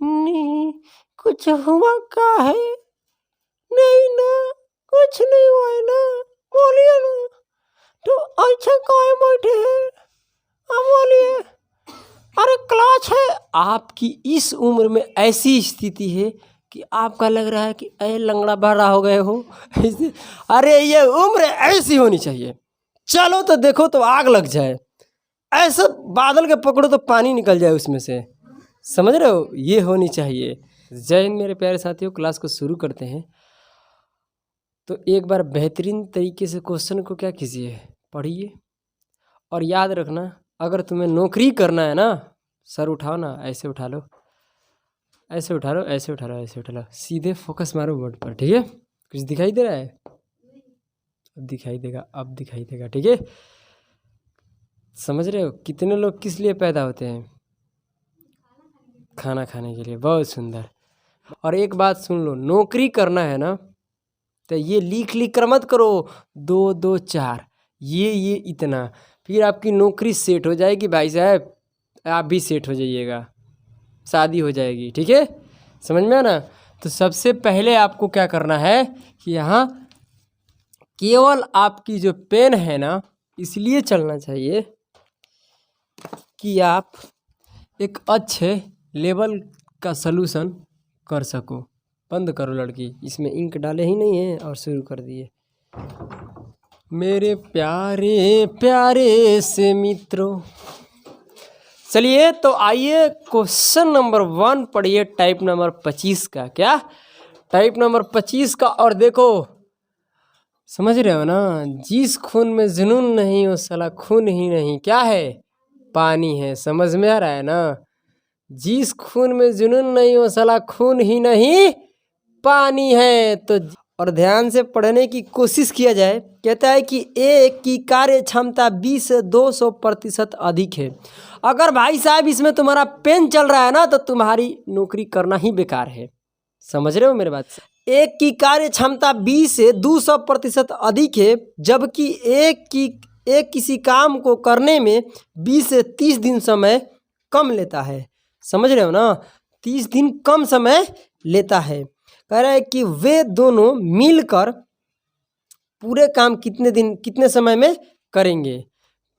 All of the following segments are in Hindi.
नहीं, कुछ हुआ का है? नहीं ना, कुछ नहीं हुआ है ना, बोलिए ना। तो अच्छा काहे बैठे हैं? आप बोलिए। अरे क्लास है। आपकी इस उम्र में ऐसी स्थिति है कि आपका लग रहा है कि अरे लंगड़ा बड़ा हो गए हो। अरे ये उम्र ऐसी होनी चाहिए। चलो तो देखो तो आग लग जाए, ऐसा बादल के पकड़ो तो पानी निकल जाए उसमें से। समझ रहे हो, ये होनी चाहिए। जय हिंद मेरे प्यारे साथियों, क्लास को शुरू करते हैं। तो एक बार बेहतरीन तरीके से क्वेश्चन को क्या कीजिए, पढ़िए और याद रखना। अगर तुम्हें नौकरी करना है ना, सर उठाओ ना, ऐसे उठा लो, ऐसे उठा लो, ऐसे उठा लो, ऐसे उठा लो, सीधे फोकस मारो बोर्ड पर। ठीक है, कुछ दिखाई दे रहा है? अब दिखाई देगा, अब दिखाई देगा। ठीक है, समझ रहे हो? कितने लोग किस लिए पैदा होते हैं? खाना खाने के लिए। बहुत सुंदर। और एक बात सुन लो, नौकरी करना है ना तो ये लिख लिख कर मत करो 2 2 4, ये इतना, फिर आपकी नौकरी सेट हो जाएगी भाई साहब, आप भी सेट हो जाइएगा, शादी हो जाएगी। ठीक है, समझ में आना। तो सबसे पहले आपको क्या करना है कि यहाँ केवल आपकी जो पेन है ना, इसलिए चलना चाहिए कि आप एक अच्छे लेवल का सलूशन कर सको। बंद करो लड़की, इसमें इंक डाले ही नहीं है और शुरू कर दिए। मेरे प्यारे प्यारे से मित्रों, चलिए तो आइए क्वेश्चन नंबर 1 पढ़िए, टाइप नंबर 25 का। क्या टाइप नंबर 25 का? और देखो, समझ रहे हो ना, जिस खून में जुनून नहीं वो साला खून ही नहीं, क्या है? पानी है। समझ में आ रहा है ना? जिस खून में जुनून नहीं वो साला खून ही नहीं, पानी है। तो और ध्यान से पढ़ने की कोशिश किया जाए। कहता है कि ए की कार्य क्षमता 20 से 200% अधिक है। अगर भाई साहब इसमें तुम्हारा पेन चल रहा है ना तो तुम्हारी नौकरी करना ही बेकार है। समझ रहे हो मेरे बात से? एक की कार्य क्षमता 20 से 200% अधिक है, जबकि एक किसी काम को करने में 20 से 30 दिन समय कम लेता है। समझ रहे हो ना? 30 दिन कम समय लेता है। कह रहा है कि वे दोनों मिलकर पूरे काम कितने समय में करेंगे।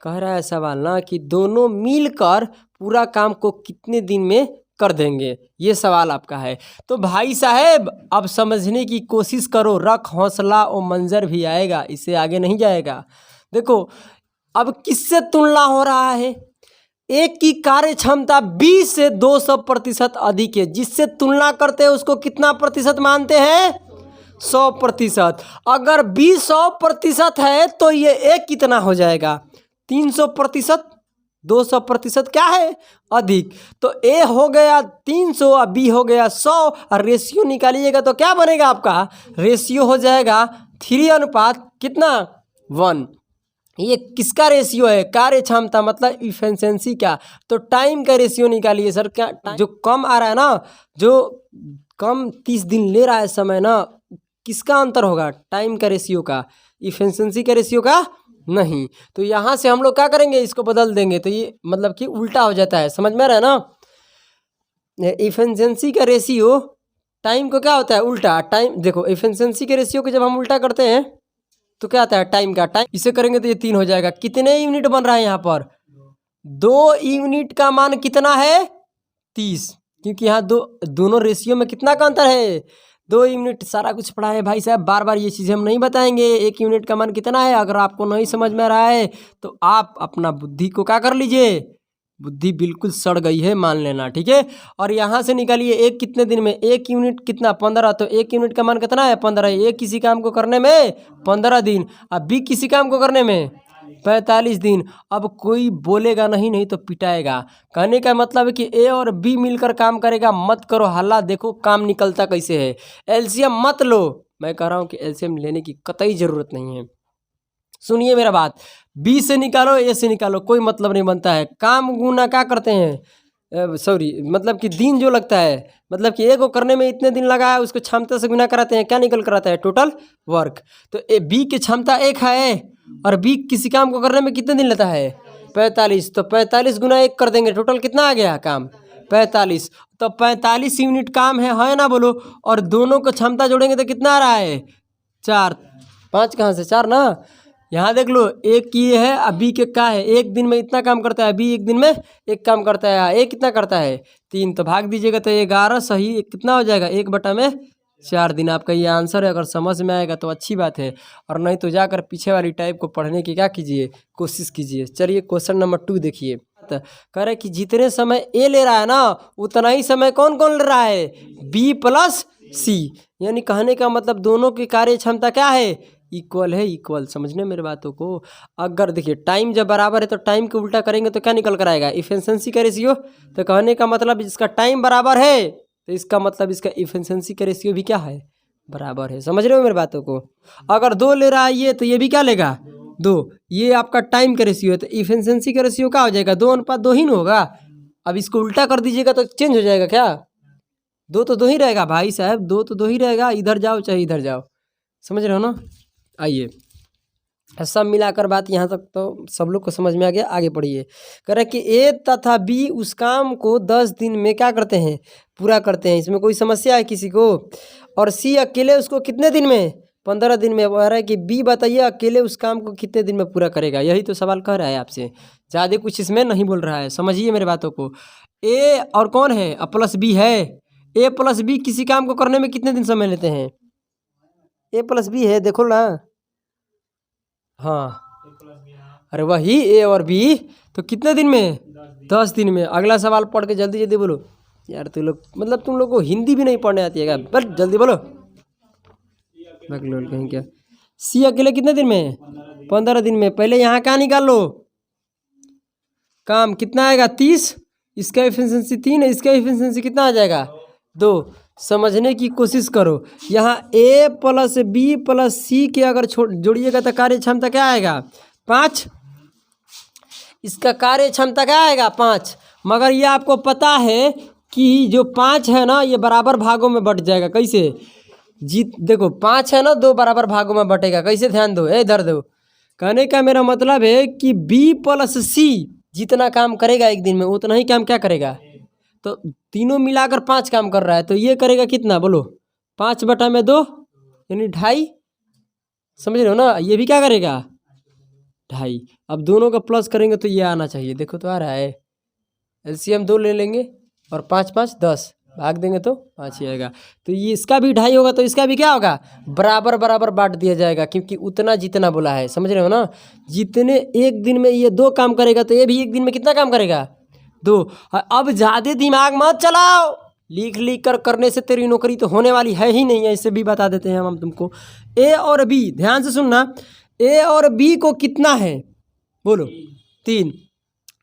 कह रहा है सवाल ना कि दोनों मिलकर पूरा काम को कितने दिन में कर देंगे, ये सवाल आपका है। तो भाई साहब अब समझने की कोशिश करो, रख हौसला और मंजर भी आएगा, इससे आगे नहीं जाएगा। देखो अब किससे तुलना हो रहा है? एक की कार्य क्षमता 20 से 200% अधिक है, जिससे तुलना करते हैं उसको कितना प्रतिशत मानते हैं? 100%। अगर 20 100% है तो ये एक कितना हो जाएगा? 300%। 200% क्या है? अधिक। तो ए हो गया 300 और बी हो गया 100, और रेशियो निकालिएगा तो क्या बनेगा आपका? रेशियो हो जाएगा 3 अनुपात कितना? 1। ये किसका रेशियो है? कार्य क्षमता मतलब इफिशिएंसी का। तो टाइम का रेशियो निकालिए सर। क्या जो कम आ रहा है ना, जो कम 30 दिन ले रहा है समय ना, किसका अंतर होगा? टाइम का रेशियो का, इफिशिएंसी का रेशियो का नहीं। तो यहाँ से हम लोग क्या करेंगे, इसको बदल देंगे तो ये मतलब कि उल्टा हो जाता है। समझ में आ रहा है ना? इफिशिएंसी का रेशियो टाइम को क्या होता है? उल्टा। टाइम देखो, इफिशिएंसी के रेशियो को जब हम उल्टा करते हैं तो क्या आता है? टाइम का। टाइम इसे करेंगे तो ये 3 हो जाएगा। कितने यूनिट बन रहा है यहाँ पर? 2 यूनिट का मान कितना है? 30, क्योंकि यहाँ दोनों रेशियो में कितना का अंतर है? 2 यूनिट। सारा कुछ पढ़ा है भाई साहब, बार बार ये चीज़ें हम नहीं बताएंगे। 1 यूनिट का मान कितना है? अगर आपको नहीं समझ में आ रहा है तो आप अपना बुद्धि को क्या कर लीजिए, बुद्धि बिल्कुल सड़ गई है मान लेना। ठीक है, और यहाँ से निकालिए एक कितने दिन में? 1 यूनिट कितना? 15। तो 1 यूनिट का मान कितना है? 15। एक किसी काम को करने में 15 दिन, अब बी किसी काम को करने में 45 दिन। अब कोई बोलेगा नहीं, नहीं तो पिटाएगा। कहने का मतलब है कि ए और बी मिलकर काम करेगा। मत करो हल्ला, देखो काम निकलता कैसे है। एलसीएम मत लो, मैं कह रहा हूँ कि एलसीएम लेने की कतई ज़रूरत नहीं है। सुनिए मेरा बात, बी से निकालो ए से निकालो, कोई मतलब नहीं बनता है। काम गुना क्या करते हैं, सॉरी मतलब कि दिन जो लगता है, मतलब कि ए को करने में इतने दिन लगा है, उसको क्षमता से गुना कराते हैं, क्या निकल कर आता है? Total work. तो ए बी की क्षमता 1 है और बी किसी काम को करने में कितने दिन लेता है? 45। तो 45 गुना 1 कर देंगे, टोटल कितना आ गया काम? 45। तो 45 यूनिट काम है ना बोलो। और दोनों को क्षमता जोड़ेंगे तो कितना आ रहा है 4। 5 कहाँ से 4 ना। यहाँ देख लो एक ये है अभी के का है, एक दिन में इतना काम करता है, अभी एक दिन में एक काम करता है, एक कितना करता है 3। तो भाग दीजिएगा तो 11 सही कितना हो जाएगा 1/4 दिन। आपका ये आंसर है। अगर समझ में आएगा तो अच्छी बात है, और नहीं तो जाकर पीछे वाली टाइप को पढ़ने की क्या कीजिए कोशिश कीजिए। चलिए क्वेश्चन नंबर 2 देखिए। कह रहे कि जितने समय ए ले रहा है ना उतना ही समय कौन कौन ले रहा है बी प्लस सी। यानी कहने का मतलब दोनों की कार्य क्षमता क्या है इक्वल है। इक्वल समझने मेरे बातों को। अगर देखिए टाइम जब बराबर है तो टाइम को उल्टा करेंगे तो क्या निकल कर आएगा इफिशिएंसी का रेशियो। तो कहने का मतलब इसका टाइम बराबर है तो इसका मतलब इसका इफिशिएंसी का रेशियो भी क्या है बराबर है। समझ रहे हो मेरे बातों को। अगर 2 ले रहा है ये तो ये भी क्या लेगा 2। ये आपका टाइम का रेशियो है तो इफिशिएंसी का रेशियो क्या हो जाएगा 2:2 ही ना होगा। अब इसको उल्टा कर दीजिएगा तो चेंज हो जाएगा क्या 2 तो 2 ही रहेगा भाई साहब 2 तो 2 ही रहेगा। इधर जाओ चाहे इधर जाओ। समझ रहे हो ना। आइए सब मिलाकर बात यहाँ तक तो सब लोग को समझ में आ गया। आगे पढ़िए। कह रहे कि ए तथा बी उस काम को 10 दिन में क्या करते हैं पूरा करते हैं। इसमें कोई समस्या है किसी को। और सी अकेले उसको कितने दिन में 15 दिन में। कह रहा है कि बी बताइए अकेले उस काम को कितने दिन में पूरा करेगा। यही तो सवाल कह रहा है आपसे, ज़्यादा कुछ इसमें नहीं बोल रहा है। समझिए मेरे बातों को। ए और कौन है प्लस बी है। ए प्लस बी किसी काम को करने में कितने दिन समय लेते हैं। ए प्लस बी है देखो ना। हाँ अरे वही ए और बी तो कितने दिन में 10 दिन में। अगला सवाल पढ़ के जल्दी जल्दी बोलो यार। तुम लोग मतलब तुम लोग को हिंदी भी नहीं पढ़ने आती है क्या बस जल्दी बोलो। बकलोल कहीं क्या। सी अकेले कितने दिन में 15 दिन में। पहले यहाँ क्या निकाल लो काम कितना आएगा 30। इसका एफिशिएंसी 3 है, इसका एफिशिएंसी कितना आ जाएगा 2। समझने की कोशिश करो। यहाँ ए प्लस बी प्लस सी के अगर जोड़िएगा तो कार्य क्षमता क्या आएगा 5। इसका कार्य क्षमता क्या आएगा 5। मगर ये आपको पता है कि जो 5 है ना ये बराबर भागों में बट जाएगा। कैसे देखो 5 है ना 2 बराबर भागों में बटेगा। कैसे ध्यान दो इधर दो। कहने का मेरा मतलब है कि बी प्लस सी जितना काम करेगा एक दिन में उतना ही काम क्या करेगा। तो तीनों मिलाकर 5 काम कर रहा है तो ये करेगा कितना बोलो 5/2 यानी 2.5। समझ रहे हो ना। ये भी क्या करेगा 2.5। अब दोनों का प्लस करेंगे तो ये आना चाहिए। देखो तो आ रहा है। एलसीएम 2 ले लेंगे और 5 5 10 भाग देंगे तो 5 ही आएगा। तो ये इसका भी 2.5 होगा तो इसका भी क्या होगा बराबर बराबर बांट दिया जाएगा क्योंकि उतना जितना बोला है। समझ रहे हो ना। जितने एक दिन में ये 2 काम करेगा तो ये भी एक दिन में कितना काम करेगा 2। अब ज़्यादा दिमाग मत चलाओ। लिख लिख कर करने से तेरी नौकरी तो होने वाली है ही नहीं है। इससे भी बता देते हैं हम तुमको। ए और बी ध्यान से सुनना। ए और बी को कितना है बोलो 3।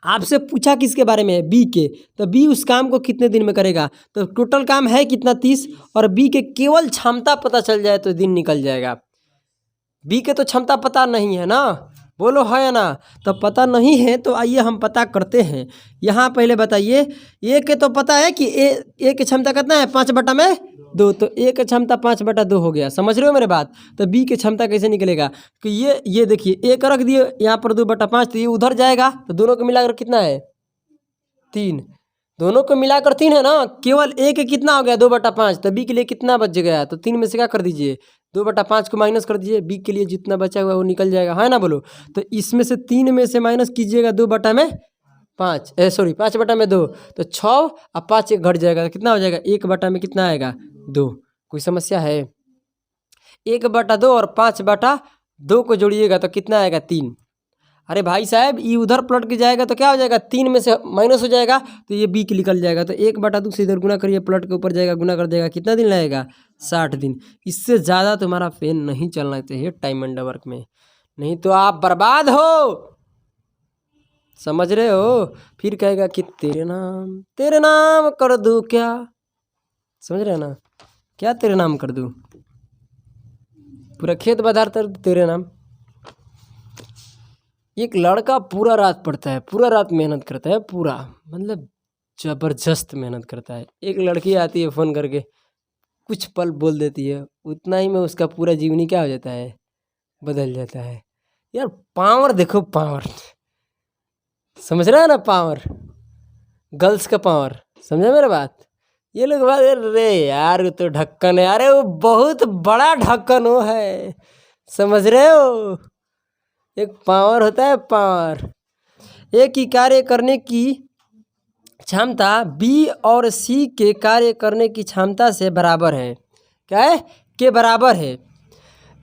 आपसे पूछा किसके बारे में है बी के। तो बी उस काम को कितने दिन में करेगा। तो टोटल काम है कितना 30 और बी के केवल क्षमता पता चल जाए तो दिन निकल जाएगा। बी के तो क्षमता पता नहीं है ना बोलो है या ना। तो पता नहीं है तो आइए हम पता करते हैं। यहाँ पहले बताइए ए के तो पता है कि ए की क्षमता कितना है 5/2। तो ए की क्षमता 5/2 हो गया। समझ रहे हो मेरे बात। तो बी की क्षमता कैसे निकलेगा कि ये देखिए ए का रख दिए यहाँ पर 2/5 तो ये उधर जाएगा तो दोनों को मिलाकर कितना है 3। दोनों को मिलाकर 3 है ना। केवल ए के कितना हो गया 2/5 तो बी के लिए कितना बच गया। तो 3 में से क्या कर दीजिए 2/5 को माइनस कर दीजिए। बी के लिए जितना बचा हुआ वो निकल जाएगा है ना बोलो। तो इसमें से 3 में से माइनस कीजिएगा 2/5 सॉरी 5/2 तो 6 और 5 एक घट जाएगा तो कितना हो जाएगा 1/2 में कितना आएगा 2। कोई समस्या है 1/2 और 5/2 को जोड़िएगा तो कितना आएगा 3। अरे भाई साहब ये उधर पलट के जाएगा तो क्या हो जाएगा 3 में से माइनस हो जाएगा तो ये बी के निकल जाएगा। तो 1/2 से इधर गुना करिए पलट के ऊपर जाएगा गुना कर देगा कितना दिन लगेगा 60 दिन। इससे ज़्यादा तुम्हारा पेन नहीं चलना चाहिए टाइम एंड वर्क में, नहीं तो आप बर्बाद हो। समझ रहे हो। फिर कहेगा कि तेरे नाम कर दूँ क्या। समझ रहे हो ना। क्या तेरे नाम कर दूँ पूरा खेत बाजार तेरे नाम। एक लड़का पूरा रात पढ़ता है पूरा रात मेहनत करता है पूरा मतलब ज़बरदस्त मेहनत करता है। एक लड़की आती है फ़ोन करके कुछ पल बोल देती है उतना ही में उसका पूरा जीवनी क्या हो जाता है बदल जाता है। यार पावर देखो पावर। समझ रहा है ना पावर गर्ल्स का पावर। समझे मेरे बात? ये लोग बात, अरे यार वो तो ढक्कन है, अरे वो बहुत बड़ा ढक्कन वो है, समझ रहे हो? एक पावर होता है, पावर। ए की कार्य करने की क्षमता बी और सी के कार्य करने की क्षमता से बराबर है। क्या है? के बराबर है।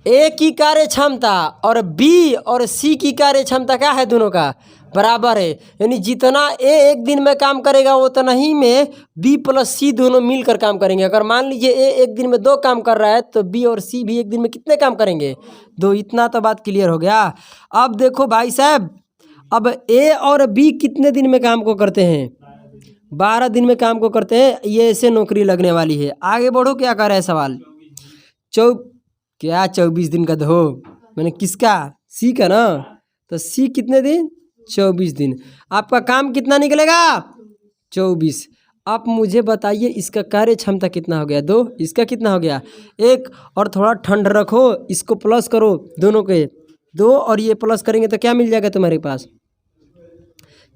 ए की कार्य क्षमता और बी और सी की कार्य क्षमता क्या है? दोनों का बराबर है। यानी जितना ए एक दिन में काम करेगा उतना ही में बी प्लस सी दोनों मिलकर काम करेंगे। अगर मान लीजिए ए एक दिन में 2 काम कर रहा है तो बी और सी भी एक दिन में कितने काम करेंगे? 2। इतना तो बात क्लियर हो गया। अब देखो भाई साहब, अब ए और बी कितने दिन में काम को करते हैं? 12 दिन में काम को करते हैं। ये ऐसे नौकरी लगने वाली है। आगे बढ़ो, क्या कर रहा है सवाल? क्या 24 दिन का दो मैंने किसका? सी का ना। तो सी कितने दिन? 24 दिन। आपका काम कितना निकलेगा? 24। आप मुझे बताइए इसका कार्य क्षमता कितना हो गया? 2। इसका कितना हो गया? 1। और थोड़ा ठंड रखो, इसको प्लस करो दोनों के, 2 और ये प्लस करेंगे तो क्या मिल जाएगा तुम्हारे पास?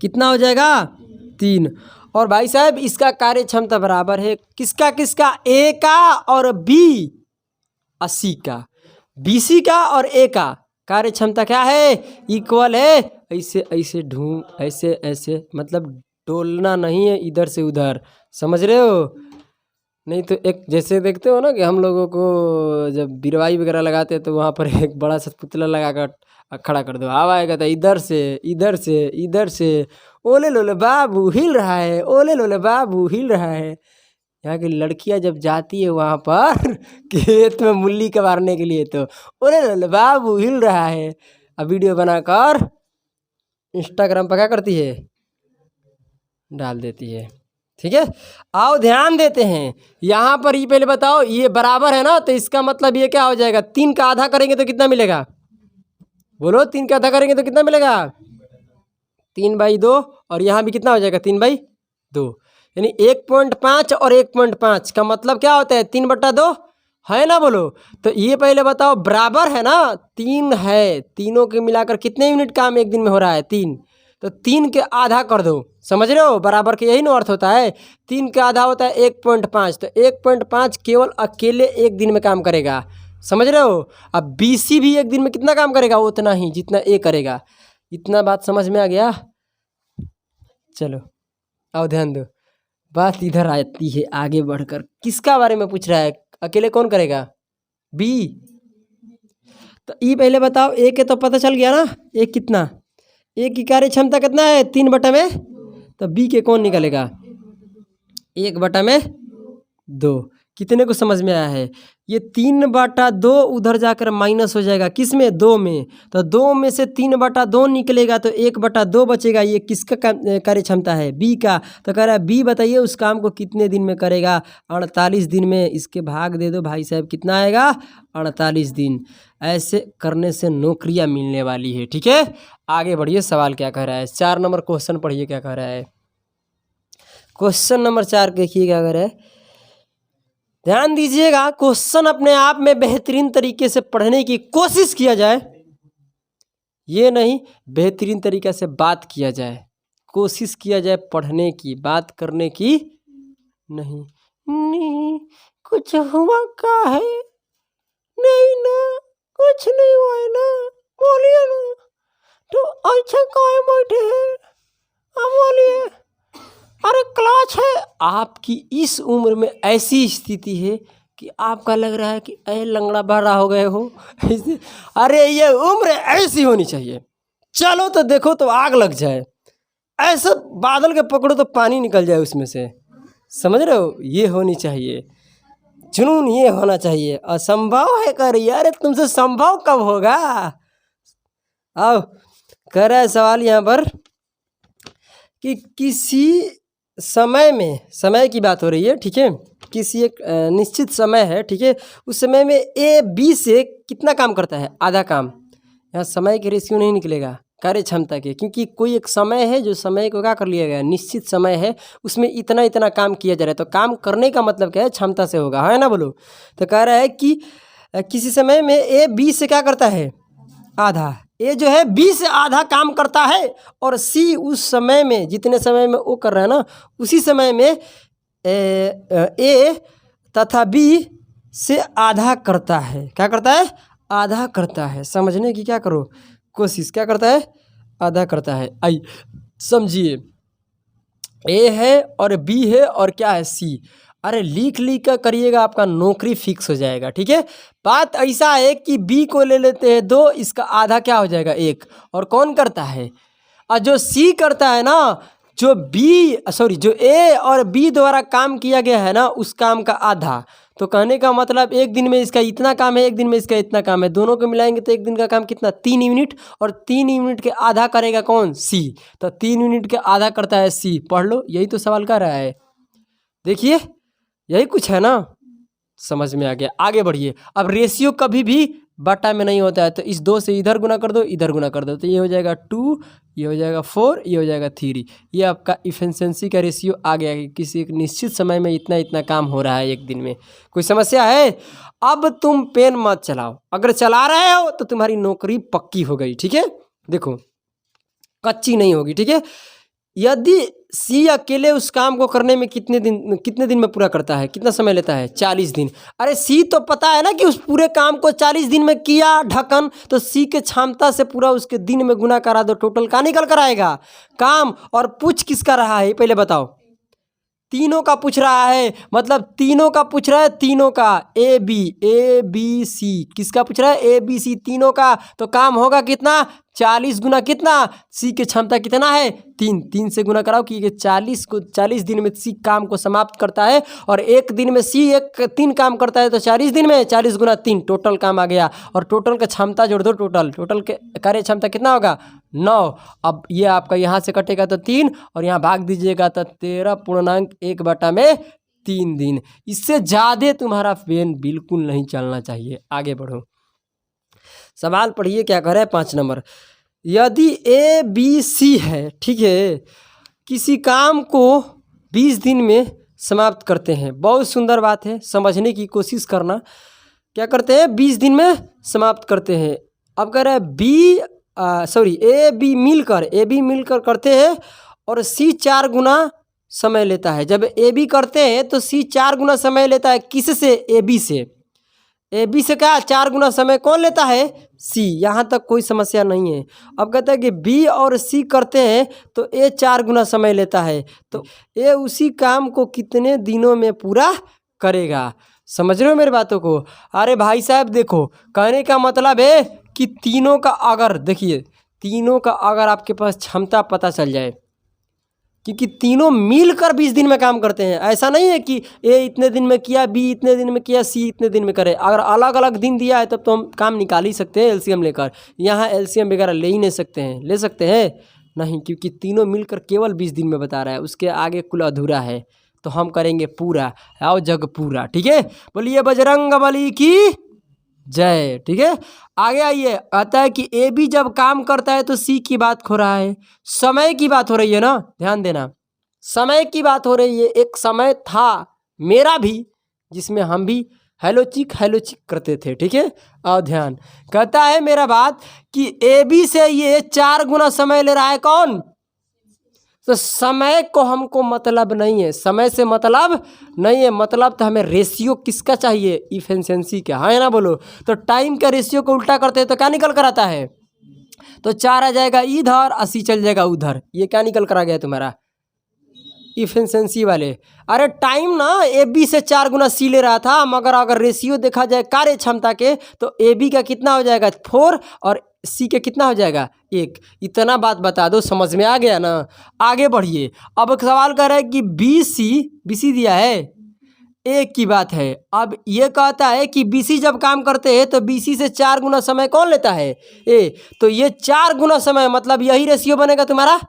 कितना हो जाएगा? 3। और भाई साहब इसका कार्य क्षमता बराबर है किसका किसका? ए का और बी 80 का। BC का और ए का कार्य क्षमता क्या है? इक्वल है। ऐसे ऐसे ढूंढ, ऐसे ऐसे, मतलब डोलना नहीं है इधर से उधर, समझ रहे हो? नहीं तो एक जैसे देखते हो ना कि हम लोगों को जब बिरवाई वगैरह लगाते हैं तो वहाँ पर एक बड़ा सा पुतला लगा कर खड़ा कर दो, हवा आएगा तो इधर से इधर से इधर से, ओले लोले बाबू हिल रहा है, ओले लोले बाबू हिल रहा है। यहाँ की लड़कियां जब जाती है वहाँ पर खेत में मूली कबारने के लिए तो ओले लोले बाबू हिल रहा है, अब वीडियो बनाकर इंस्टाग्राम पर क्या करती है? डाल देती है। ठीक है, आओ ध्यान देते हैं यहाँ पर। ये पहले बताओ, ये बराबर है ना, तो इसका मतलब ये क्या हो जाएगा? 3 का आधा करेंगे तो कितना मिलेगा? बोलो, 3 का आधा करेंगे तो कितना मिलेगा? 3/2। और यहाँ भी कितना हो जाएगा? 3/2। यानी 1.5 और 1.5 का मतलब क्या होता है? 3/2 है ना? बोलो। तो ये पहले बताओ, बराबर है ना? 3 है, तीनों के मिलाकर कितने यूनिट काम एक दिन में हो रहा है? 3। तो 3 के आधा कर दो, समझ रहे हो? बराबर के यही ना अर्थ होता है। 3 का आधा होता है 1.5, तो 1.5 केवल अकेले एक दिन में काम करेगा, समझ रहे हो? अब BC भी एक दिन में कितना काम करेगा? उतना ही जितना ए करेगा। इतना बात समझ में आ गया? चलो आओ ध्यान दो, बात इधर आती है आगे बढ़कर। किसका बारे में पूछ रहा है? अकेले कौन करेगा? बी। तो ये पहले बताओ, ए के तो पता चल गया ना, ए कितना? ए की कार्य क्षमता कितना है? 3/में। तो बी के कौन निकलेगा? 1/2। कितने को समझ में आया है? ये 3/2 उधर जाकर माइनस हो जाएगा, किस में? 2 में। तो 2 में से 3/2 निकलेगा तो 1/2 बचेगा। ये किसका कार्य क्षमता है? बी का। तो कह रहा है बी बताइए उस काम को कितने दिन में करेगा? 48 दिन में। इसके भाग दे दो भाई साहब, कितना आएगा? 48 दिन। ऐसे करने से नौकरियां मिलने वाली है। ठीक है, आगे बढ़िए। सवाल क्या कह रहा है? 4 नंबर क्वेश्चन पढ़िए क्या कह रहा है। क्वेश्चन नंबर 4 देखिए क्या कह रहा है, ध्यान दीजिएगा। क्वेश्चन अपने आप में बेहतरीन तरीके से पढ़ने की कोशिश किया जाए, ये नहीं बेहतरीन तरीके से बात किया जाए, कोशिश किया जाए पढ़ने की, बात करने की नहीं। नहीं कुछ हुआ का है? नहीं ना, कुछ नहीं हुआ है ना, बोलिए ना। तो अच्छा काहे बैठे हैं? आप बोलिए। अरे क्लास है। आपकी इस उम्र में ऐसी स्थिति है कि आपका लग रहा है कि अरे लंगड़ा बड़ा हो गए हो। अरे ये उम्र ऐसी होनी चाहिए, चलो तो देखो तो आग लग जाए, ऐसा बादल के पकड़ो तो पानी निकल जाए उसमें से, समझ रहे हो? ये होनी चाहिए जुनून, ये होना चाहिए। असंभव है कर, अरे तुमसे संभव कब होगा? आओ, कर रहा है सवाल यहाँ पर कि किसी समय में, समय की बात हो रही है, ठीक है, किसी एक निश्चित समय है, ठीक है, उस समय में ए बी से कितना काम करता है? आधा काम। यहाँ समय के रेशियो नहीं निकलेगा कार्य क्षमता के, क्योंकि कोई एक समय है जो समय को क्या कर लिया गया, निश्चित समय है, उसमें इतना इतना काम किया जा रहा है। तो काम करने का मतलब क्या है? क्षमता से होगा, है ना? बोलो। तो कह रहा है कि किसी समय में ए बी से क्या करता है? आधा। ए जो है बी से आधा काम करता है और सी उस समय में जितने समय में वो कर रहा है ना उसी समय में ए तथा बी से आधा करता है। क्या करता है? आधा करता है। समझने की क्या करो कोशिश। क्या करता है? आधा करता है। आई समझिए, ए है और बी है और क्या है? सी। अरे लिख कर करिएगा, आपका नौकरी फिक्स हो जाएगा। ठीक है, बात ऐसा है कि बी को ले लेते हैं 2, इसका आधा क्या हो जाएगा? 1। और कौन करता है? और जो सी करता है ना, जो ए और बी द्वारा काम किया गया है ना उस काम का आधा। तो कहने का मतलब एक दिन में इसका इतना काम है, एक दिन में इसका इतना काम है, दोनों को मिलाएंगे तो एक दिन का काम कितना? 3 यूनिट। और 3 यूनिट के आधा करेगा कौन? सी। तो 3 यूनिट के आधा करता है सी। पढ़ लो, यही तो सवाल कर रहा है। देखिए यही कुछ है ना, समझ में आ गया। आगे बढ़िए। अब रेशियो कभी भी बटा में नहीं होता है, तो इस 2 से इधर गुना कर दो, इधर गुना कर दो, तो ये हो जाएगा 2, ये हो जाएगा 4, ये हो जाएगा 3। ये आपका इफिशिएंसी का रेशियो आ गया कि किसी एक निश्चित समय में इतना इतना काम हो रहा है एक दिन में। कोई समस्या है? अब तुम पेन मत चलाओ, अगर चला रहे हो तो तुम्हारी नौकरी पक्की हो गई। ठीक है, देखो कच्ची नहीं होगी। ठीक है, यदि सी अकेले उस काम को करने में कितने दिन में पूरा करता है, कितना समय लेता है? 40 दिन। अरे सी तो पता है ना कि उस पूरे काम को 40 दिन में किया ढक्कन, तो सी के क्षमता से पूरा उसके दिन में गुना करा दो, टोटल का निकल कर आएगा काम। और पूछ किसका रहा है पहले बताओ? तीनों का पूछ रहा है, मतलब तीनों का पूछ रहा है, तीनों का ए बी सी। किसका पूछ रहा है? ए बी सी, तीनों का। तो काम होगा कितना? 40 गुना कितना? सी की क्षमता कितना है? 3 से गुना कराओ कि 40 दिन में सी काम को समाप्त करता है, और एक दिन में सी 3 काम करता है, तो 40 दिन में 40 गुना 3 टोटल काम आ गया। और टोटल का क्षमता जोड़ दो, टोटल के कार्य क्षमता कितना होगा? 9। अब ये आपका यहाँ से कटेगा तो 3, और यहाँ भाग दीजिएगा तो 13.1/3 दिन। इससे ज़्यादा तुम्हारा पेन बिल्कुल नहीं चलना चाहिए। आगे बढ़ो, सवाल पढ़िए क्या कह रहा है 5 नंबर। यदि ए बी सी है, ठीक है, किसी काम को 20 दिन में समाप्त करते हैं। बहुत सुंदर बात है, समझने की कोशिश करना। क्या करते हैं? 20 दिन में समाप्त करते हैं। अब कह रहा है ए बी मिलकर करते हैं और सी 4 गुना समय लेता है। जब ए बी करते हैं तो सी 4 गुना समय लेता है। किससे? ए बी से। ए बी से क्या 4 गुना समय कौन लेता है? सी। यहाँ तक कोई समस्या नहीं है। अब कहता है कि बी और सी करते हैं तो ए 4 गुना समय लेता है, तो ए उसी काम को कितने दिनों में पूरा करेगा? समझ रहे हो मेरी बातों को? अरे भाई साहब देखो, कहने का मतलब है कि तीनों का अगर आपके पास क्षमता पता चल जाए, क्योंकि तीनों मिलकर 20 दिन में काम करते हैं। ऐसा नहीं है कि ए इतने दिन में किया, बी इतने दिन में किया, सी इतने दिन में करे। अगर अलग अलग दिन दिया है तब तो हम काम निकाल ही सकते हैं एलसीएम लेकर। यहाँ एलसीएम वगैरह ले ही नहीं सकते हैं। ले सकते हैं? नहीं, क्योंकि तीनों मिलकर केवल 20 दिन में बता रहा है, उसके आगे कुल अधूरा है। तो हम करेंगे पूरा, आओ जग पूरा। ठीक है, बोलिए बजरंगबली की जय। ठीक है, आगे आइए। आता है कि ए बी जब काम करता है तो सी की बात हो रहा है, समय की बात हो रही है ना, ध्यान देना, समय की बात हो रही है। एक समय था मेरा भी जिसमें हम भी हेलो चिक करते थे। ठीक है, और ध्यान, कहता है मेरा बात कि ए बी से ये 4 गुना समय ले रहा है। कौन? तो समय को हमको मतलब नहीं है, समय से मतलब नहीं है। मतलब तो हमें रेशियो किसका चाहिए? इफिशिएंसी का, हाँ या ना बोलो? तो टाइम का रेशियो को उल्टा करते हैं तो क्या निकल कर आता है? तो 4 आ जाएगा इधर, 80 चल जाएगा उधर। ये क्या निकल कर आ गया तुम्हारा? इफिशिएंसी वाले। अरे टाइम ना ए बी से 4 गुना सी ले रहा था, मगर अगर रेशियो देखा जाए कार्य क्षमता के तो ए बी का कितना हो जाएगा? 4, और सी के कितना हो जाएगा? 1। इतना बात बता दो, समझ में आ गया ना? आगे बढ़िए। अब एक सवाल कर रहा है कि बी सी दिया है, एक की बात है। अब ये कहता है कि बी सी जब काम करते हैं तो बी सी से 4 गुना समय कौन लेता है? ए। तो ये 4 गुना समय, मतलब यही रेशियो बनेगा तुम्हारा।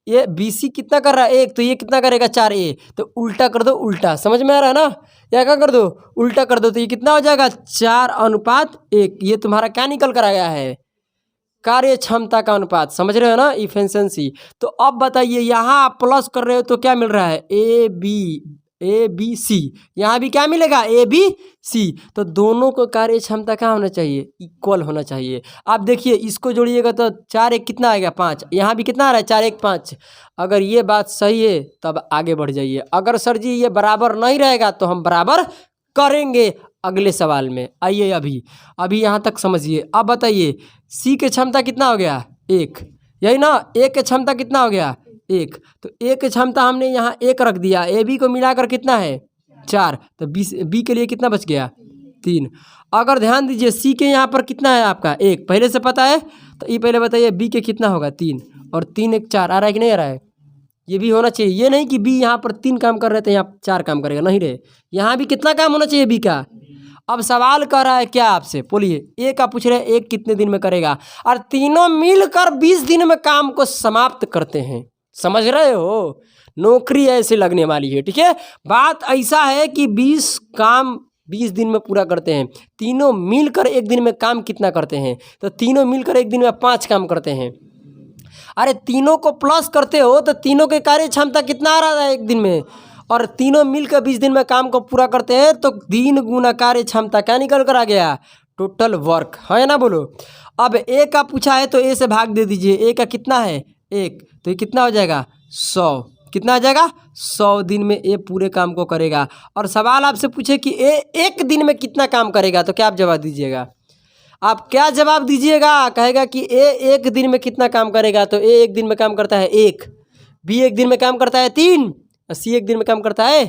ये बी सी कितना कर रहा है? 1, तो ये कितना करेगा? 4। ए तो उल्टा कर दो, उल्टा। समझ में आ रहा है ना? या क्या कर दो? उल्टा कर दो, तो ये कितना हो जाएगा? 4:1। ये तुम्हारा क्या निकल कर आया है? कार्य क्षमता का अनुपात। समझ रहे हो ना? इफिशिएंसी। तो अब बताइए, यहाँ आप प्लस कर रहे हो तो क्या मिल रहा है? A B A B C, यहाँ भी क्या मिलेगा ए बी सी। तो दोनों को कार्य क्षमता क्या होना चाहिए, इक्वल होना चाहिए। आप देखिए इसको जोड़िएगा तो 4 1 कितना आएगा 5, यहाँ भी कितना आ रहा है 4 1 5। अगर ये बात सही है तब आगे बढ़ जाइए, अगर सर जी ये बराबर नहीं रहेगा तो हम बराबर करेंगे अगले सवाल में। आइए अभी यहाँ तक समझिए। अब बताइए सी की क्षमता कितना हो गया 1, यही ना, ए की क्षमता कितना हो गया 1, तो ए की क्षमता हमने यहाँ 1 रख दिया, ए बी को मिलाकर कितना है 4, तो बी के लिए कितना बच गया 3। अगर ध्यान दीजिए सी के यहाँ पर कितना है आपका 1 पहले से पता है, तो ये पहले बताइए बी के कितना होगा 3, और 3 1 4 आ रहा है कि नहीं आ रहा है, ये भी होना चाहिए। ये नहीं कि बी यहाँ पर 3 काम कर रहे थे यहाँ 4 काम करेगा, नहीं रे, यहाँ भी कितना काम होना चाहिए बी का। अब सवाल कर रहा है क्या आपसे, बोलिए ए का पूछ रहे हैं एक कितने दिन में करेगा, और तीनों मिलकर 20 दिन में काम को समाप्त करते हैं। समझ रहे हो, नौकरी ऐसे लगने वाली है। ठीक है, बात ऐसा है कि 20 काम 20 दिन में पूरा करते हैं, तीनों मिलकर एक दिन में काम कितना करते हैं, तो तीनों मिलकर एक दिन में 5 काम करते हैं। अरे तीनों को प्लस करते हो तो तीनों के कार्य क्षमता कितना आ रहा है एक दिन में, और तीनों मिलकर 20 दिन में काम को पूरा करते हैं, तो 3 गुना कार्य क्षमता क्या निकल कर आ गया, टोटल वर्क, है ना, बोलो। अब ए का पूछा है तो ए से भाग दे दीजिए, ए का कितना है 1, तो ये कितना हो जाएगा 100, कितना आ जाएगा 100 दिन में ए पूरे काम को करेगा। और सवाल आपसे पूछे कि ए एक दिन में कितना काम करेगा, तो क्या आप जवाब दीजिएगा, आप क्या जवाब दीजिएगा, कहेगा कि ए एक दिन में कितना काम करेगा, तो ए एक दिन में काम करता है 1, बी एक दिन में काम करता है 3, और सी एक दिन में काम करता है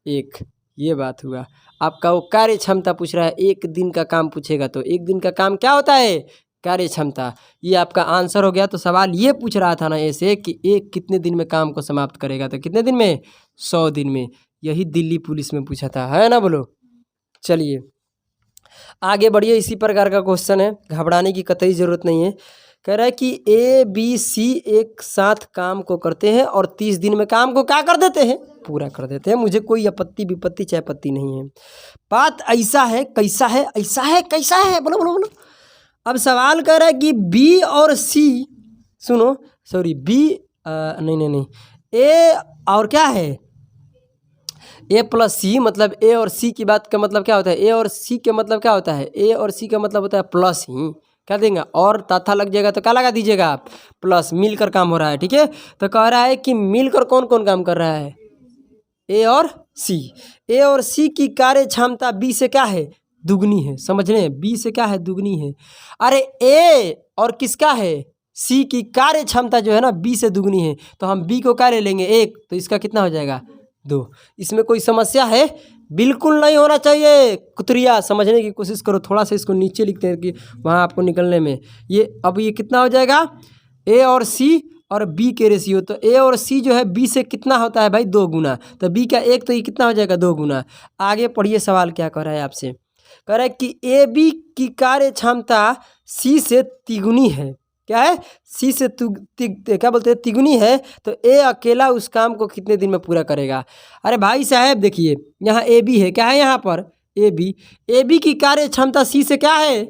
1। ये बात हुआ आपका, वो कार्य क्षमता पूछ रहा है, एक दिन का काम पूछेगा तो एक दिन का काम क्या होता है, कार्य क्षमता। ये आपका आंसर हो गया। तो सवाल ये पूछ रहा था ना ऐसे कि एक कितने दिन में काम को समाप्त करेगा, तो कितने दिन में 100 दिन में। यही दिल्ली पुलिस में पूछा था, है ना, बोलो। चलिए आगे बढ़िए, इसी प्रकार का क्वेश्चन है, घबराने की कतई ज़रूरत नहीं है। कह रहा है कि ए बी सी एक साथ काम को करते हैं और 30 दिन में काम को क्या कर देते हैं, पूरा कर देते हैं। मुझे कोई आपत्ति विपत्ति चाहे पत्ती नहीं है। बात ऐसा है, कैसा है, ऐसा है, कैसा है, बोलो बोलो बोलो। अब सवाल कह रहा है कि बी और सी, सुनो सॉरी बी नहीं ए और क्या है, ए प्लस सी, मतलब ए और सी की बात का मतलब क्या होता है, ए और सी के मतलब क्या होता है, ए और सी का मतलब होता है प्लस ही, क्या देंगे, और ताथा लग जाएगा तो क्या लगा दीजिएगा आप, प्लस, मिलकर काम हो रहा है। ठीक है, तो कह रहा है कि मिलकर कौन कौन काम कर रहा है, ए और सी। ए और सी की कार्य क्षमता बी से क्या है, दुगनी है। समझ रहे हैं, बी से क्या है, दुगनी है। अरे ए और किसका है, सी की कार्य क्षमता जो है ना बी से दुगनी है, तो हम बी को क्या ले लेंगे 1, तो इसका कितना हो जाएगा 2। इसमें कोई समस्या है, बिल्कुल नहीं होना चाहिए। कुतरिया समझने की कोशिश करो, थोड़ा सा इसको नीचे लिखते हैं कि वहाँ आपको निकलने में ये, अब ये कितना हो जाएगा, ए और सी और बी के रेशियो, तो ए और सी जो है बी से कितना होता है भाई 2 गुना, तो बी का 1, तो ये कितना हो जाएगा 2 गुना। आगे पढ़िए, सवाल क्या कर रहा है आपसे, कह रहा है कि ए बी की कार्य क्षमता सी से तिगुनी है। क्या है, सी से क्या बोलते हैं, तिगुनी है, तो ए अकेला उस काम को कितने दिन में पूरा करेगा। अरे भाई साहब देखिए, यहाँ ए बी है, क्या है यहाँ पर ए बी की कार्य क्षमता सी से क्या है,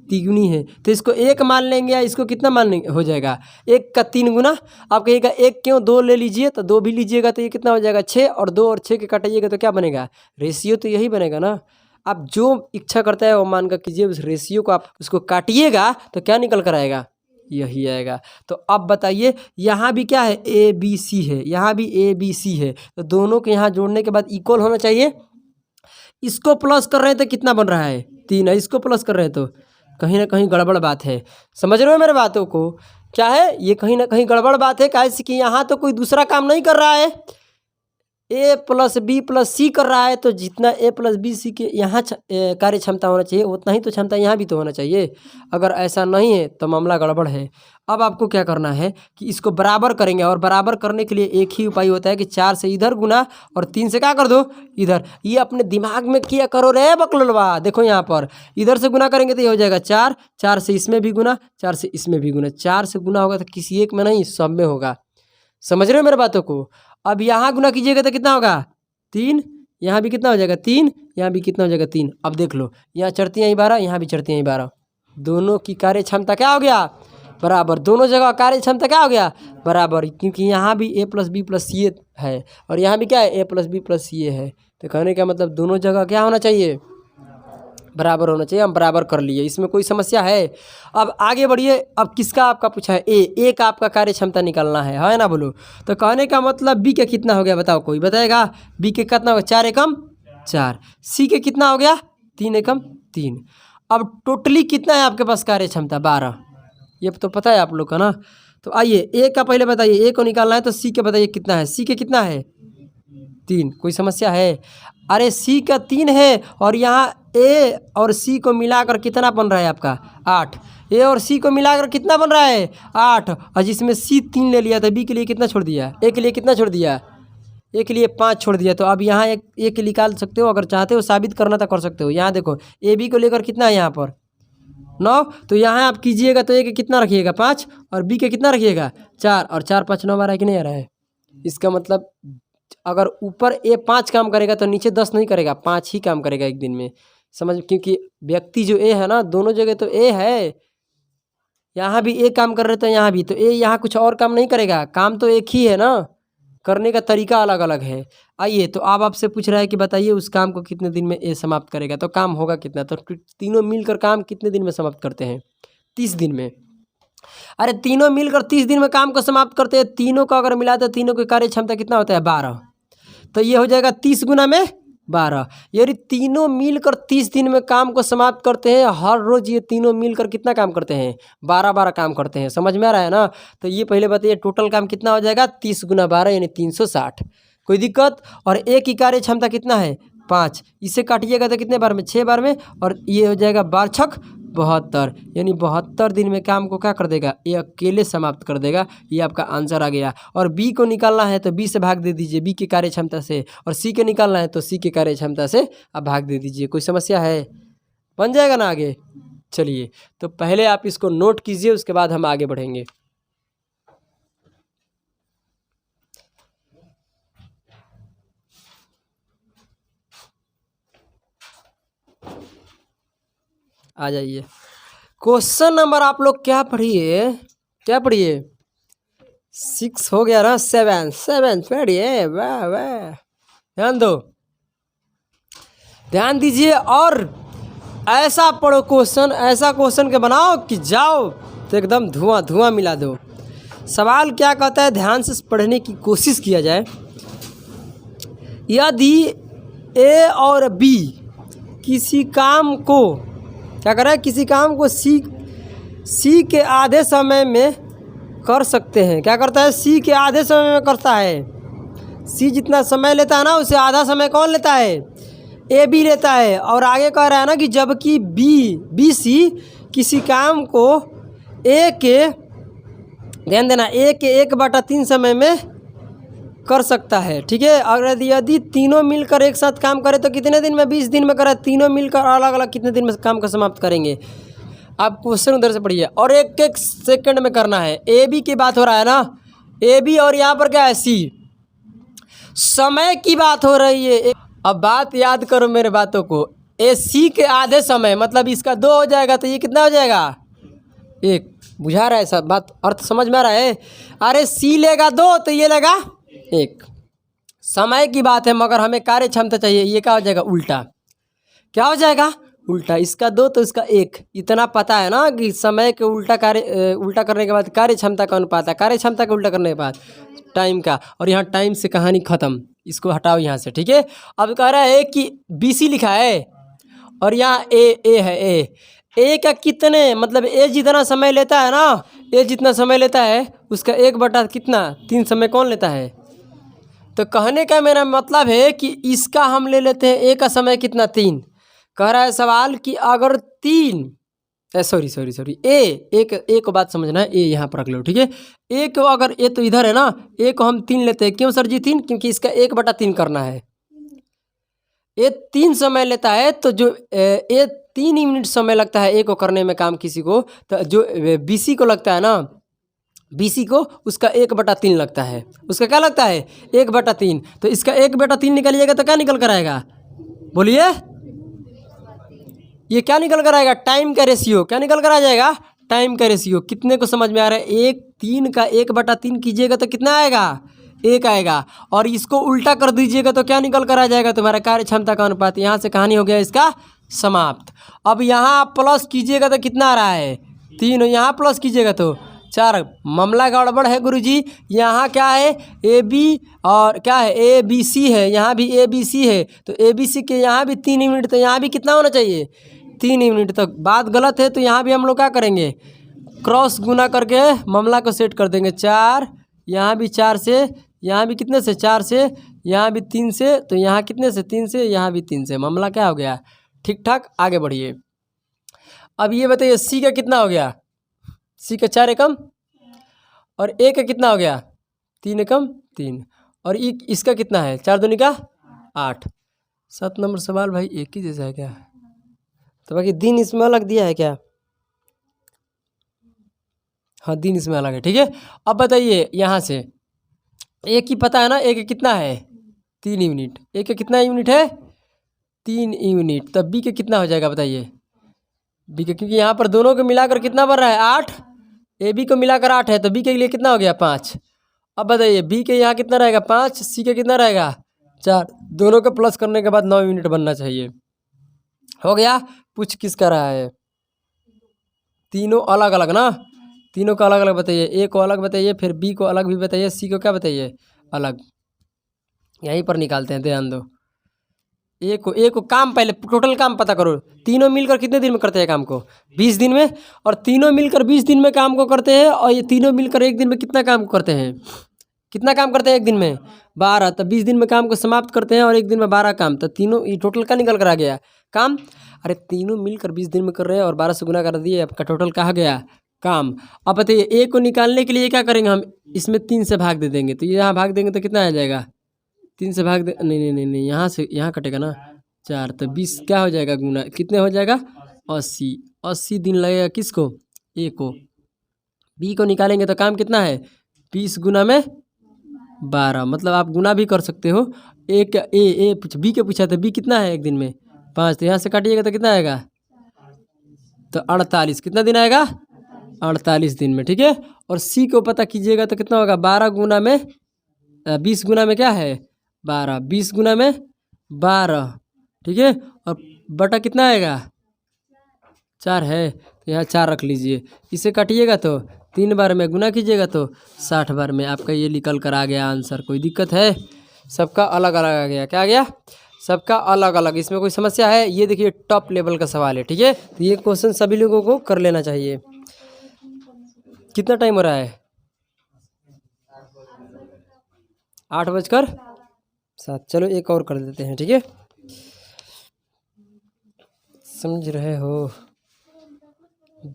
तिगुनी है, तो इसको 1 मान लेंगे या इसको कितना मान लेंगे, हो जाएगा 1 का 3 गुना। आप कहिएगा 1 क्यों, 2 ले लीजिए, तो 2 भी लीजिएगा तो ये कितना हो जाएगा 6, और 2 और 6 के काटिएगा तो क्या बनेगा, रेशियो तो यही बनेगा ना। आप जो इच्छा करता है वो मान कर कीजिए, उस रेशियो को आप उसको काटिएगा तो क्या निकल कर आएगा, यही आएगा। तो अब बताइए, यहाँ भी क्या है, ए बी सी है, यहाँ भी ए बी सी है, तो दोनों के यहाँ जोड़ने के बाद इक्वल होना चाहिए। इसको प्लस कर रहे हैं तो कितना बन रहा है 3 है, इसको प्लस कर रहे हैं तो कहीं ना कहीं गड़बड़ बात है। समझ रहे हो मेरे बातों को, क्या है, ये कहीं ना कहीं गड़बड़ बात है। कैसे कि यहाँ तो कोई दूसरा काम नहीं कर रहा है, ए प्लस बी प्लस सी कर रहा है, तो जितना ए प्लस बी सी के यहाँ कार्य क्षमता होना चाहिए उतना ही तो क्षमता यहाँ भी तो होना चाहिए। अगर ऐसा नहीं है तो मामला गड़बड़ है। अब आपको क्या करना है कि इसको बराबर करेंगे, और बराबर करने के लिए एक ही उपाय होता है कि 4 से इधर गुना और 3 से क्या कर दो इधर। ये अपने दिमाग में किया करो रे बकलवा। देखो यहाँ पर इधर से गुना करेंगे तो ये हो जाएगा 4, 4 से इसमें भी गुना, 4 से इसमें भी गुना। 4 से गुना होगा तो किसी एक में नहीं, सब में होगा। समझ रहे हो मेरे बातों को। अब यहाँ गुना कीजिएगा तो कितना होगा 3, यहाँ भी कितना हो जाएगा 3, यहाँ भी कितना हो जाएगा 3। अब देख लो, यहाँ चढ़ती हैं 12, यहाँ भी चढ़ती हैं 12, दोनों की कार्य क्षमता क्या हो गया बराबर, दोनों जगह कार्य क्षमता क्या हो गया बराबर, क्योंकि यहाँ भी a प्लस बी प्लस सी है और यहाँ भी क्या है a प्लस बी प्लस सी है। तो कहने का मतलब दोनों जगह क्या होना चाहिए बराबर होना चाहिए। हम बराबर कर लिए, इसमें कोई समस्या है। अब आगे बढ़िए। अब किसका आपका पूछा है ए का आपका कार्य क्षमता निकालना है ना बोलो। तो कहने का मतलब बी के कितना हो गया बताओ, कोई बताएगा। बी के कितना हो गया 4 एकम 4। सी के कितना हो गया 3 एकम 3। अब टोटली कितना है आपके पास कार्य क्षमता 12। ये तो पता है आप लोग का ना। तो आइए ए का पहले बताइए, ए को निकालना है तो सी के बताइए कितना है। सी के कितना है 3। कोई समस्या है। अरे सी का 3 है और यहाँ ए और सी को मिलाकर कितना बन रहा है आपका 8। ए और सी को मिलाकर कितना बन रहा है 8, और जिसमें सी 3 ले लिया तो बी के लिए कितना छोड़ दिया, ए के लिए कितना छोड़ दिया, ए के लिए 5 छोड़ दिया। तो अब यहाँ एक निकाल सकते हो, अगर चाहते हो साबित करना तो कर सकते हो। यहाँ देखो ए बी को लेकर कितना है यहाँ पर 9, तो यहाँ आप कीजिएगा तो ए के कितना रखिएगा 5 और बी के कितना रखिएगा 4, और 4 5 9 12 कि नहीं आ रहा है। इसका मतलब अगर ऊपर ए 5 काम करेगा तो नीचे 10 नहीं करेगा, 5 ही काम करेगा एक दिन में, समझ। क्योंकि व्यक्ति जो ए है ना, दोनों जगह तो ए है, यहाँ भी ए काम कर रहे तो यहाँ भी, तो ए यहाँ कुछ और काम नहीं करेगा, काम तो एक ही है ना, करने का तरीका अलग अलग है। आइए, तो अब आपसे पूछ रहा है कि बताइए उस काम को कितने दिन में ए समाप्त करेगा, तो काम होगा कितना। तो तीनों मिलकर काम कितने दिन में समाप्त करते हैं 30 दिन में। अरे तीनों मिलकर 30 दिन में काम को समाप्त करते हैं। तीनों का अगर मिला तो तीनों की कार्य क्षमता कितना होता है 12। तो ये हो जाएगा 30 गुना में 12। यानी तीनों मिलकर 30 दिन में काम को समाप्त करते हैं। हर रोज ये तीनों मिलकर कितना काम करते हैं 12 काम करते हैं। समझ में आ रहा है ना। तो ये पहले बताइए टोटल काम कितना हो जाएगा 30 गुना 12 यानी 360। कोई दिक्कत। और एक की कार्य क्षमता कितना है 5, इसे काटिएगा तो कितने बार में 6 बार में, और ये हो जाएगा 12 छक 72 यानी 72 दिन में काम को क्या कर देगा ये अकेले समाप्त कर देगा। ये आपका आंसर आ गया। और बी को निकालना है तो बी से भाग दे दीजिए बी की कार्य क्षमता से, और सी के निकालना है तो सी की कार्य क्षमता से आप भाग दे दीजिए। कोई समस्या है, बन जाएगा ना आगे। चलिए, तो पहले आप इसको नोट कीजिए, उसके बाद हम आगे बढ़ेंगे। आ जाइए। क्वेश्चन नंबर आप लोग क्या पढ़िए 6 हो गया ना, 7 पढ़िए। वाह वाह, ध्यान दो, ध्यान दीजिए। और ऐसा पढ़ो क्वेश्चन, ऐसा क्वेश्चन के बनाओ कि जाओ तो एकदम धुआं मिला दो। सवाल क्या कहता है, ध्यान से पढ़ने की कोशिश किया जाए। यदि ए और बी किसी काम को क्या कर रहा है, किसी काम को सी के आधे समय में कर सकते हैं। क्या करता है, सी के आधे समय में करता है। सी जितना समय लेता है ना, उसे आधा समय कौन लेता है ए बी लेता है। और आगे कह रहा है ना कि जबकि बी सी किसी काम को ए के, ध्यान देना, ए के 1/3 समय में कर सकता है। ठीक है। अगर यदि तीनों मिलकर एक साथ काम करें तो कितने दिन में 20 दिन में करें। तीनों मिलकर अलग अलग कितने दिन में काम को समाप्त करेंगे। आप क्वेश्चन उधर से पढ़िए, और 1-1 सेकंड में करना है। ए बी की बात हो रहा है ना, ए बी, और यहाँ पर क्या है सी, समय की बात हो रही है। अब बात याद करो मेरे बातों को। ए सी के आधे समय मतलब इसका 2 हो जाएगा, तो ये कितना हो जाएगा 1। बुझा रहा है सब बात, अर्थ समझ में आ रहा है। अरे सी लेगा 2 तो ये लेगा 1। समय की बात है, मगर हमें कार्य क्षमता चाहिए। ये क्या हो जाएगा उल्टा, क्या हो जाएगा उल्टा। इसका 2 तो इसका 1। इतना पता है ना कि समय के उल्टा करने के बाद कार्य क्षमता का अनुपात है, कार्य क्षमता का उल्टा करने के बाद टाइम का। और यहाँ टाइम से कहानी खत्म, इसको हटाओ यहाँ से। ठीक है। अब कह रहा है कि BC लिखा है और यहाँ ए है। ए का कितने मतलब ए जितना समय लेता है ना, ए जितना समय लेता है उसका 1/3 समय कौन लेता है। तो कहने का मेरा मतलब है कि इसका हम ले लेते हैं ए का समय कितना 3। कह रहा है सवाल कि अगर 3 सॉरी ए को बात समझना है। ए यहाँ पर रख लो। ठीक है। ए को अगर ए तो इधर है ना, ए को हम 3 लेते हैं। क्यों सर जी 3? क्योंकि इसका 1/3 करना है। ए 3 समय लेता है, तो जो ए 3 ही मिनट समय लगता है ए को करने में काम किसी को, तो जो BC को लगता है ना, BC को उसका 1/3 लगता है। उसका क्या लगता है 1/3। तो इसका 1/3 निकालिएगा तो क्या निकल कर आएगा, बोलिए। ये क्या निकल कर आएगा, टाइम का रेशियो। क्या निकल कर आ जाएगा, टाइम का रेशियो कितने को समझ में आ रहा है? 1/3 का 1/3 कीजिएगा तो कितना आएगा? 1 आएगा। और इसको उल्टा कर दीजिएगा तो क्या निकल कर आ जाएगा? तुम्हारा कार्य क्षमता का अनुपात। यहाँ से कहानी हो गया इसका समाप्त। अब यहाँ आप प्लस कीजिएगा तो कितना आ रहा है? 3। यहाँ प्लस कीजिएगा तो 4। मामला गड़बड़ है गुरुजी। यहाँ क्या है? ए बी और क्या है? ए बी सी है। यहाँ भी ए बी सी है तो ए बी सी के यहाँ भी 3 यूनिट, तो यहाँ भी कितना होना चाहिए? 3 यूनिट। तो बात गलत है तो यहाँ भी हम लोग क्या करेंगे? क्रॉस गुना करके मामला को सेट कर देंगे। 4 यहाँ भी 4 से, यहाँ भी कितने से? 4 से, यहाँ भी 3 से, तो यहाँ कितने से? 3 से, यहाँ भी 3 से। मामला क्या हो गया? ठीक ठाक। आगे बढ़िए। अब ये बताइए सी का कितना हो गया? सी का 4 एकम और ए का कितना हो गया? 3 एकम 3। और इसका कितना है? 4 दूनी का 8। 7 नंबर सवाल भाई एक ही जैसा है क्या? तो बाकी दिन इसमें अलग दिया है क्या? हाँ दिन इसमें अलग है। ठीक है। अब बताइए यहाँ से ए की पता है ना? ए का कितना है? 3 यूनिट। ए का कितना यूनिट है? 3 यूनिट। तब बी का कितना हो जाएगा बताइए? बी का, क्योंकि यहाँ पर दोनों को मिलाकर कितना बन रहा है? 8। ए बी को मिलाकर 8 है तो बी के लिए कितना हो गया? 5। अब बताइए बी के यहाँ कितना रहेगा? 5। सी का कितना रहेगा? 4। दोनों को प्लस करने के बाद 9 यूनिट बनना चाहिए। हो गया। पूछ किसका रहा है? तीनों अलग अलग ना? तीनों को अलग अलग बताइए। ए को अलग बताइए, फिर बी को अलग भी बताइए, सी को क्या बताइए? अलग। यहीं पर निकालते हैं, ध्यान दो। ए को काम पहले टोटल काम पता करो। तीनों मिलकर कितने दिन में करते हैं काम को? 20 दिन में। और तीनों मिलकर 20 दिन में काम को करते हैं, और ये तीनों मिलकर एक दिन में कितना काम करते हैं? कितना काम करते हैं एक दिन में? 12। तो 20 दिन में काम को समाप्त करते हैं और एक दिन में 12 काम। तो तीनों ये टोटल का निकल कर आ गया काम। अरे तीनों मिलकर 20 दिन में कर रहे हैं और 12 से गुना कर दिए, आपका टोटल कहा गया काम। अब बताइए ए को निकालने के लिए क्या करेंगे हम? इसमें 3 से भाग दे देंगे। तो यहाँ भाग देंगे तो कितना आ जाएगा? 3 से भाग दे, नहीं, यहाँ से यहाँ कटेगा ना 4। तो 20 क्या हो जाएगा गुना? कितने हो जाएगा? 80। 80 दिन लगेगा किसको? ए को। बी को निकालेंगे तो काम कितना है? 20 गुना में 12। मतलब आप गुना भी कर सकते हो। बी के पूछा था, बी कितना है एक दिन में? 5। तो यहाँ से काटिएगा तो कितना आएगा? तो 48। कितना दिन आएगा? 48 दिन में। ठीक है। और सी को पता कीजिएगा तो कितना होगा? 12 गुना में 20 गुना में क्या है? 12। 20 गुना में 12। ठीक है। और बटा कितना आएगा? 4 है तो यहाँ 4 रख लीजिए। इसे काटिएगा तो 3 बार में गुना कीजिएगा तो 60 बार में। आपका ये निकल कर आ गया आंसर। कोई दिक्कत है? सबका अलग अलग आ गया। क्या आ गया? सबका अलग अलग। इसमें कोई समस्या है? ये देखिए टॉप लेवल का सवाल है। ठीक है। तो ये क्वेश्चन सभी लोगों को कर लेना चाहिए। कितना टाइम हो रहा है? 8:07। चलो एक और कर देते हैं। ठीक है। समझ रहे हो?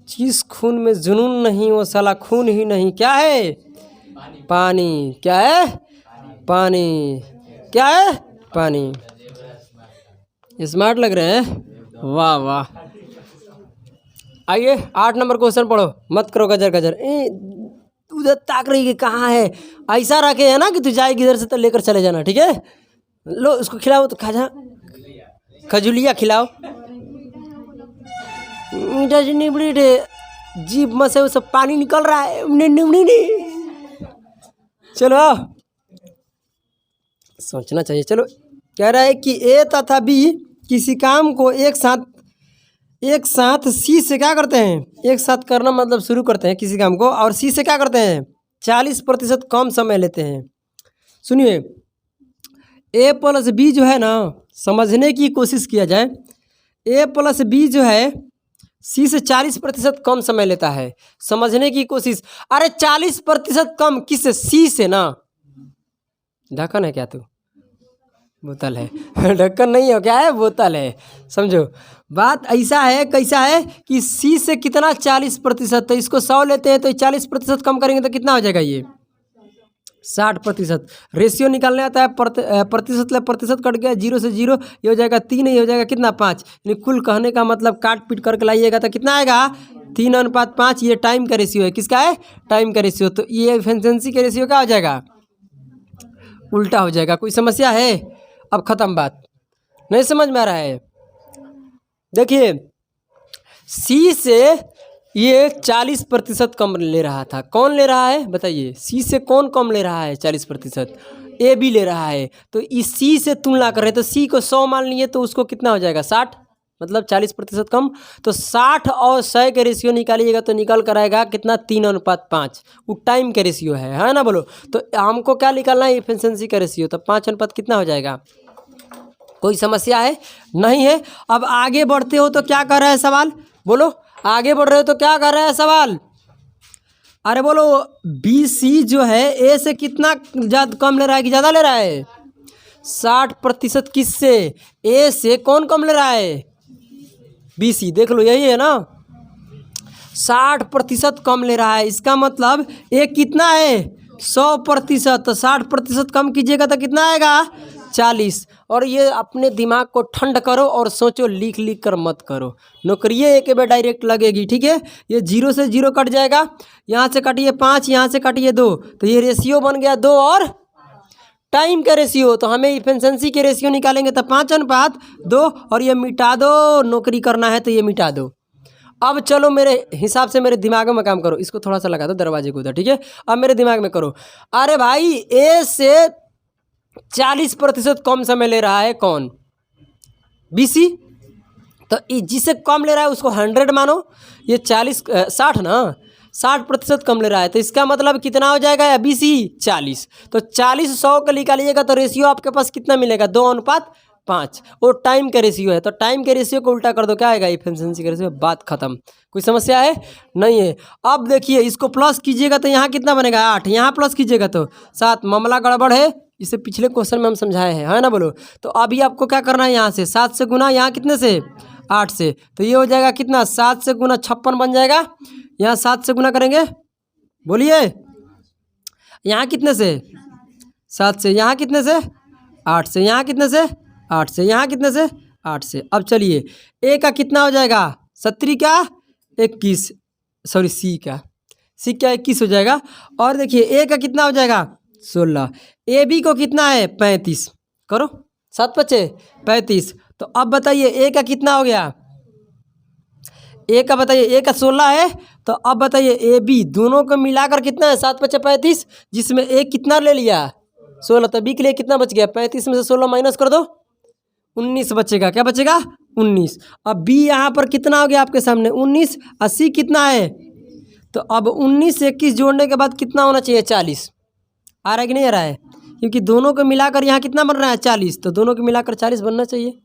जिस खून में जुनून नहीं वो साला खून ही नहीं। क्या है? पानी। क्या है? पानी। क्या है? पानी। स्मार्ट लग रहे हैं। वाह वाह। आइए 8 नंबर क्वेश्चन पढ़ो। मत करो गजर गजर। उधर ताक रही है कहाँ है? ऐसा रखे है ना कि तू जाएगी इधर से तो लेकर चले जाना। ठीक है। लो उसको खिलाओ तो खा जा। खजुलिया खिलाओ। मीठा निबड़ी जीभ में से वो सब पानी निकल रहा है। चलो सोचना चाहिए। चलो कह रहा है कि ए तथा बी किसी काम को एक साथ सी से क्या करते हैं? एक साथ करना मतलब शुरू करते हैं किसी काम को, और सी से क्या करते हैं? 40% कम समय लेते हैं। सुनिए ए प्लस बी जो है ना, समझने की कोशिश किया जाए। ए प्लस बी जो है सी से 40% कम समय लेता है। समझने की कोशिश। अरे 40% कम किससे? सी से ना। ढक्कन है क्या तू? बोतल है। ढक्कन नहीं हो, क्या है? बोतल है। समझो बात ऐसा है। कैसा है कि सी से कितना? 40%। तो इसको 100 लेते हैं तो 40% कम करेंगे तो कितना हो जाएगा? ये 60%। रेशियो निकालने आता है। प्रतिशत कट गया 0 से 0, ये हो जाएगा 3, ये हो जाएगा कितना? 5। यानी कुल कहने का मतलब काट पीट करके लाइएगा तो कितना आएगा? 3:5। ये टाइम का रेशियो है। किसका है? टाइम का रेशियो। तो ये एफिशिएंसी का रेशियो क्या हो जाएगा? उल्टा हो जाएगा। कोई समस्या है? अब खत्म बात। नहीं समझ में आ रहा है? देखिए सी से ये 40% कम ले रहा था। कौन ले रहा है बताइए? सी से कौन कम ले रहा है 40%? ए बी ले रहा है। तो इस सी से तुलना कर रहे हैं, तो सी को 100 मान लिए तो उसको कितना हो जाएगा 60, मतलब 40% कम। तो 60 और 100 के रेशियो निकालिएगा तो निकल कर आएगा कितना 3:5। वो टाइम के रेशियो है ना बोलो। तो हमको क्या निकालना है? एफिशिएंसी का रेशियो। तो 5 कितना हो जाएगा? कोई समस्या है? नहीं है। अब आगे बढ़ते हो तो क्या कर रहा है सवाल? बोलो, आगे बढ़ रहे हो तो क्या कर रहा है सवाल? अरे बोलो, बी सी जो है ए से कितना ज़्यादा कम ले रहा है कि ज़्यादा ले रहा है? 60% किससे? ए से कौन कम ले रहा है? B C. देख लो यही है ना, 60% कम ले रहा है। इसका मतलब ए कितना है? 100%। तो 60% कम कीजिएगा तो कितना आएगा? 40। और ये अपने दिमाग को ठंड करो और सोचो, लिख लिख कर मत करो। नौकरी एक बार डायरेक्ट लगेगी, ठीक है। ये 0 से 0 कट जाएगा, यहाँ से काटिए 5, यहाँ से काटिए 2, तो ये रेशियो बन गया 2 और टाइम का रेशियो। तो हमें इफिशिएंसी के रेशियो निकालेंगे तो 5:2 और ये मिटा दो। नौकरी करना है तो ये मिटा दो। अब चलो मेरे हिसाब से मेरे दिमाग में काम करो। इसको थोड़ा सा लगा दो दरवाजे को उधर, ठीक है। अब मेरे दिमाग में करो। अरे भाई, ए से 40% कम समय ले रहा है कौन? B C. तो जिसे कम ले रहा है उसको 100 मानो। ये 60 ना, 60% कम ले रहा है। तो इसका मतलब कितना हो जाएगा? या बी सी 40। तो 40 100 का निकालिएगा तो रेशियो आपके पास कितना मिलेगा? 2:5। वो टाइम का रेशियो है। तो टाइम के रेशियो को उल्टा कर दो, क्या आएगा? एफिशिएंसी का रेशियो। बात खत्म। कोई समस्या है? नहीं है। अब देखिए, इसको प्लस कीजिएगा तो यहाँ कितना बनेगा? 8। यहाँ प्लस कीजिएगा तो 7। मामला गड़बड़ है। इसे पिछले क्वेश्चन में हम समझाए हैं, है ना बोलो। तो अभी आपको क्या करना है? यहाँ से 7 से गुना, यहाँ कितने से? 8 से। तो ये हो जाएगा कितना? 7 से गुना 56 बन जाएगा। यहाँ 7 से गुना करेंगे, बोलिए। यहाँ कितने से? 7 से। यहाँ कितने से? 8 से। यहाँ कितने से? 8 से। यहाँ कितने से? 8 से। अब चलिए, ए का कितना हो जाएगा? 70 क्या? 21। सॉरी, सी का 21 हो जाएगा। और देखिए, ए का कितना हो जाएगा? 16। ए बी को कितना है? 35। करो, 7 बचे 35। तो अब बताइए ए का कितना हो गया? ए का बताइए, ए का 16 है। तो अब बताइए ए बी दोनों को मिलाकर कितना है? 7 बचे 35, जिसमें ए कितना ले लिया? 16। तो बी के लिए कितना बच गया? 35 में से 16 माइनस कर दो, 19 बचेगा। क्या बचेगा? 19। अब बी यहाँ पर कितना हो गया आपके सामने? 19। 80 कितना है? तो अब 19 से 21 जोड़ने के बाद कितना होना चाहिए? 40। आ रहा है कि नहीं आ रहा है? क्योंकि दोनों को मिलाकर यहाँ कितना बन रहा है? 40। तो दोनों को मिलाकर 40 बनना चाहिए।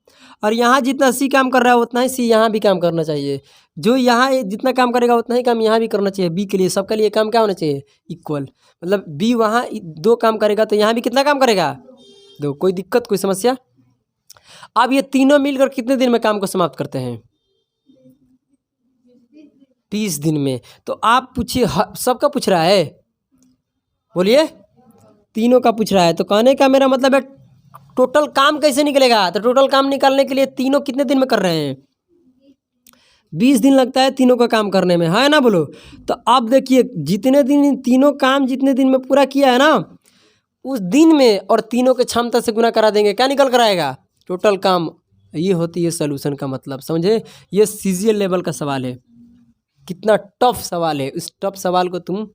और यहाँ जितना सी काम कर रहा है उतना ही सी यहाँ भी काम करना चाहिए। जो यहाँ जितना काम करेगा उतना ही काम यहाँ भी करना चाहिए। बी के लिए, सबके लिए काम क्या होना चाहिए? इक्वल। मतलब बी वहाँ 2 काम करेगा तो यहाँ भी कितना काम करेगा? 2। कोई दिक्कत, कोई समस्या? अब ये तीनों मिलकर कितने दिन में काम को समाप्त करते हैं? 30 दिन में। तो आप पूछिए, सबका पूछ रहा है? बोलिए, तीनों का पूछ रहा है। तो कहने का मेरा मतलब है टोटल काम कैसे निकलेगा? तो टोटल काम निकालने के लिए तीनों कितने दिन में कर रहे हैं? 20 दिन लगता है तीनों का काम करने में, है ना बोलो। तो अब देखिए, जितने दिन तीनों काम जितने दिन में पूरा किया है ना, उस दिन में और तीनों के क्षमता से गुना करा देंगे, क्या निकल कर आएगा? टोटल काम। ये होती है सॉल्यूशन का मतलब, समझे? ये सीजीएल लेवल का सवाल है। कितना टफ सवाल है। इस टफ सवाल को तुम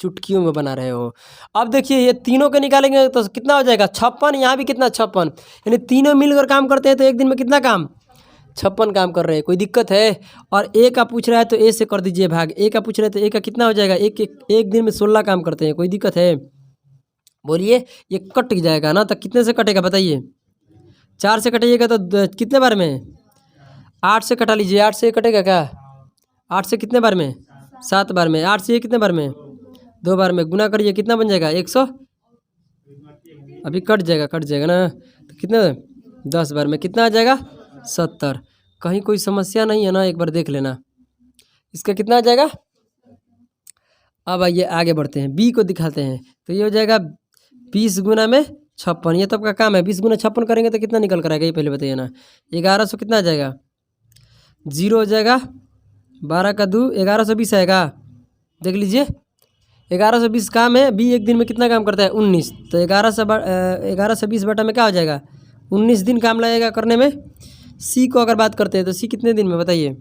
चुटकियों में बना रहे हो। अब देखिए, ये तीनों के निकालेंगे तो कितना हो जाएगा? 56। यहाँ भी कितना? 56। यानी तीनों मिलकर काम करते हैं तो एक दिन में कितना काम? 56 काम कर रहे हैं। कोई दिक्कत है? और ए का पूछ रहा है तो ए से कर दीजिए भाग। ए का पूछ रहे हैं तो ए का कितना हो जाएगा? एक दिन में 16 काम करते हैं। कोई दिक्कत है? बोलिए। ये कट जाएगा ना, तो कितने से कटेगा बताइए? 4 से कटिएगा तो कितने बार में? 8 से कटा लीजिए। 8 से कटेगा क्या? 8 से कितने बार में? 7 बार में। 8 से ये कितने बार में? 2 बार में। गुना करिए, कितना बन जाएगा? 100। अभी कट जाएगा ना। तो कितने? 10 बार में कितना आ जाएगा? 70। कहीं कोई समस्या नहीं है ना? एक बार देख लेना। इसका कितना आ जाएगा? अब आइए आगे बढ़ते हैं, बी को दिखाते हैं। तो ये हो जाएगा 20 गुना में 56। ये तो आपका काम है। 20 गुना 56 करेंगे तो कितना निकल कर आएगा? ये पहले बताइए ना। 1100 कितना आ जाएगा? 0 हो जाएगा। 12 का 2 1120 आएगा। देख लीजिए, 1120 काम है। बी एक दिन में कितना काम करता है? 19। तो 1120 बटा में क्या हो जाएगा? 19 दिन काम लगेगा करने में। सी को अगर बात करते हैं तो सी कितने दिन में बताइए?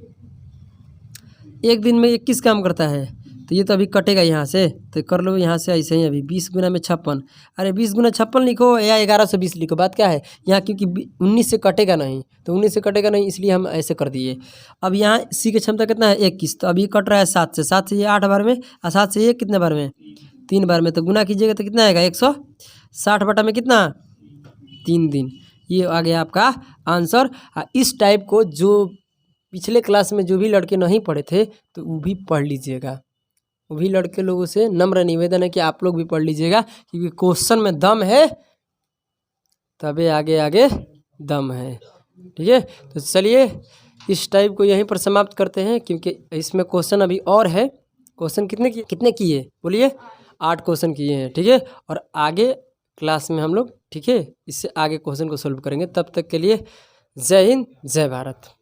एक दिन में 21 काम करता है, तो ये तो अभी कटेगा यहाँ से, तो कर लो यहाँ से ऐसे ही अभी 20 गुना में 56। अरे 20 गुना 56 लिखो या 1120 लिखो, बात क्या है यहाँ, क्योंकि 19 से कटेगा नहीं, तो 19 से कटेगा नहीं, इसलिए हम ऐसे कर दिए। अब यहाँ सी की क्षमता कितना है 21, तो अभी कट रहा है 7 से, 7 से ये 8 बार में, और 7 से ये कितने बार में 3 बार में, तो गुना कीजिएगा तो कितना आएगा 160 बटा में कितना 3 दिन। ये आ गया आपका आंसर। इस टाइप को जो पिछले क्लास में जो भी लड़के नहीं पढ़े थे तो वो भी पढ़ लीजिएगा, वो भी लड़के लोगों से नम्र निवेदन है कि आप लोग भी पढ़ लीजिएगा, क्योंकि क्वेश्चन में दम है तबे आगे आगे दम है। ठीक है, तो चलिए इस टाइप को यहीं पर समाप्त करते हैं, क्योंकि इसमें क्वेश्चन अभी और है। क्वेश्चन कितने किए बोलिए, 8 क्वेश्चन किए हैं। ठीक है, और आगे क्लास में हम लोग, ठीक है, इससे आगे क्वेश्चन को सोल्व करेंगे। तब तक के लिए जय हिंद, जय भारत।